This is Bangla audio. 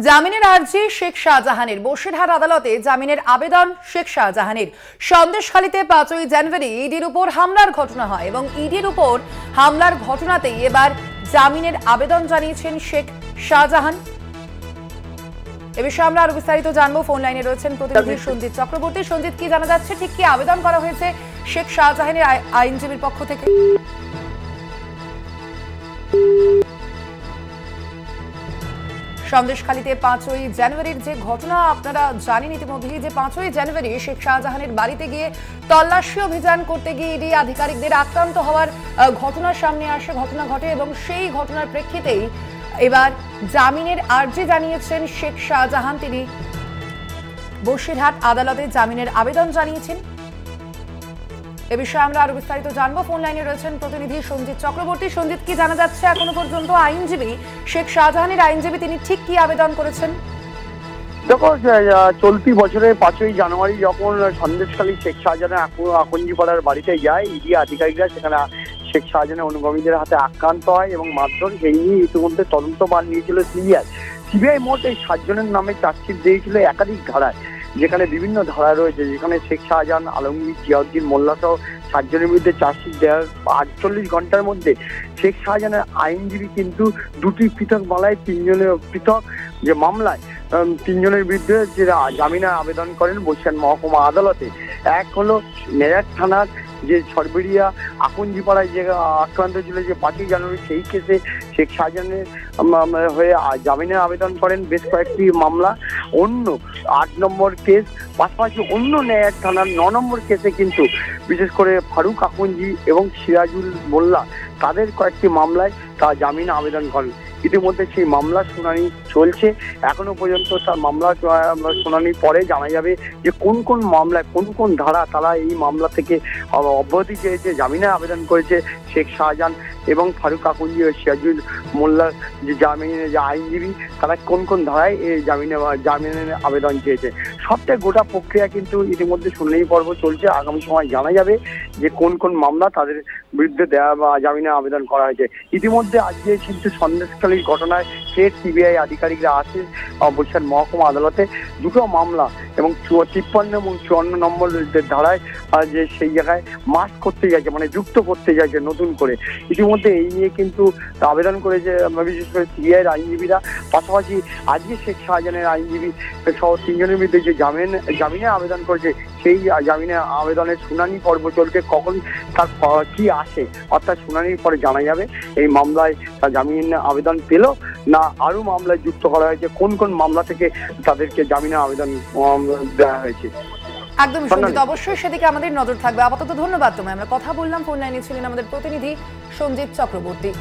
জামিনের আর্জি শেখ শাহজাহানের। বসিরহাট আদালতে জামিনের আবেদন শেখ শাহজাহানের। সন্দেশখালীতে 5ই জানুয়ারি ইডির উপর হামলার ঘটনা হয় এবং ইডির উপর হামলার ঘটনাতেই এবার জামিনের আবেদন জানিয়েছেন শেখ শাহজাহান। এ বিষয়ে আমরা আরো বিস্তারিত জানবো। ফোন লাইনে রয়েছেন প্রতিনিধি সঞ্জিত চক্রবর্তী। সঞ্জিত, কি জানা যাচ্ছে, ঠিক কি আবেদন করা হয়েছে শেখ শাহজাহানের আইনজীবীর পক্ষ থেকে? সন্দেশখালীতে 5ই জানুয়ারির যে ঘটনা আপনারা জানেন ইতিমধ্যেই, যে 5ই জানুয়ারি শেখ শাহজাহানের বাড়িতে গিয়ে তল্লাশি অভিযান করতে গিয়ে ইডি আধিকারিকদের আক্রান্ত হওয়ার ঘটনার সামনে আসে, ঘটনা ঘটে এবং সেই ঘটনার প্রেক্ষিতেই এবার জামিনের আর্জি জানিয়েছেন শেখ শাহজাহান। তিনি বসিরহাট আদালতে জামিনের আবেদন জানিয়েছেন। এ বিষয়ে আমরা আরো বিস্তারিত জানবো। ফোন লাইনে রয়েছেন প্রতিনিধি সঞ্জিত চক্রবর্তী। সঞ্জিত, কি জানা যাচ্ছে এখনো পর্যন্ত আইনজীবী শেখ শাহজাহানের আইনজীবী তিনি ঠিক কি আবেদন করেছেন? দেখো, চলতি বছরের 5ই জানুয়ারি যখন সন্দেশখালী শেখ শাহজাহানের আকঞ্জিপাড়ার বাড়িতে যায় ইডি আধিকারিকরা, সেখানে শেখ শাহজাহানের অনুগামীদের হাতে আক্রান্ত হয় এবং মারধর, সেই নিয়ে ইতিমধ্যে তদন্তভার নিয়েছিল সিবিআই। মোট এই 7 জনের নামে চার্জশিট দিয়েছিল একাধিক ধারায়, যেখানে বিভিন্ন ধারা রয়েছে, যেখানে শেখ শাহজাহান, আলমগীর, জিয়াউদ্দিন মোল্লা সহ 7 জনের বিরুদ্ধে চার্জশিট দেওয়ার 48 ঘন্টার মধ্যে শেখ শাহজাহানের আইনজীবী কিন্তু দুটি পৃথক মামলায় 3 জনের পৃথক যে মামলায় 3 জনের বিরুদ্ধে যে জামিনের আবেদন করেন বসিরহাট মহকুমা আদালতে। এক হলো মেরাট থানার যে সরবেরিয়া আকঞ্জিপাড়ায় যে আক্রান্ত ছিল যে 5ই জানুয়ারি, সেই কেসে শেখ শাহজাহানের হয়ে জামিনের আবেদন করেন বেশ কয়েকটি মামলা। অন্য 8 নম্বর কেস, পাশাপাশি অন্য ন্যায়ার থানার 9 নম্বর কেসে কিন্তু বিশেষ করে ফারুক আকঞ্জি এবং সিরাজুল মোল্লা তাদের কয়েকটি মামলায় তা জামিন আবেদন করেন। ইতিমধ্যে সেই মামলার শুনানি চলছে। এখনো পর্যন্ত তার মামলা শুনানির পরে জানা যাবে যে কোন কোন মামলায় কোন কোন ধারা তারা এই মামলা থেকে অব্যাহতি চেয়েছে, জামিনের আবেদন করেছে শেখ শাহজাহান এবং ফারুক আকঞ্জি ও সিরাজুল মোল্লার যে জামিনের যে আইনজীবী, তারা কোন কোন ধারায় এই জামিনের আবেদন চেয়েছে। সবটাই গোটা প্রক্রিয়া কিন্তু ইতিমধ্যে শুনানি পর্ব চলছে। আগামী সময় জানা যাবে যে কোন কোন মামলা তাদের বিরুদ্ধে দেওয়া বা জামিনের আবেদন করা হয়েছে। ইতিমধ্যে আজকে কিন্তু সন্দেশখালীর ঘটনায় ফের সিবিআই আধিকারিকরা আসে বসিরহাট মহকুমা আদালতে দুটো মামলা এবং 53 এবং 54 নম্বর ধারায় যে সেই জায়গায় মার্ক করতে যাচ্ছে, মানে যুক্ত করতে যাচ্ছে নতুন করে। ইতিমধ্যে এই নিয়ে কিন্তু আবেদন করেছে বিশেষ করে সিবিআইয়ের আইনজীবীরা। পাশাপাশি আজকে শেখ শাহজাহানের আইনজীবী সহ 3 জনের বিরুদ্ধে যে জামিনের আবেদন করেছে, সেই জামিনের আবেদনের শুনানি পর্ব চলছে। কখন তার কি আসে, অর্থাৎ শুনানির পরে জানা যাবে এই মামলায় তার জামিন আবেদন পেল না আরো মামলায় যুক্ত করা হয়েছে, কোন কোন মামলা থেকে তাদেরকে জামিনের আবেদন দেওয়া হয়েছে। একদম সঞ্জিত, অবশ্যই সেদিকে আমাদের নজর থাকবে। আপাতত ধন্যবাদ তোমায়। আমরা কথা বললাম, ফোন লাইনে ছিলেন আমাদের প্রতিনিধি সঞ্জিত চক্রবর্তী।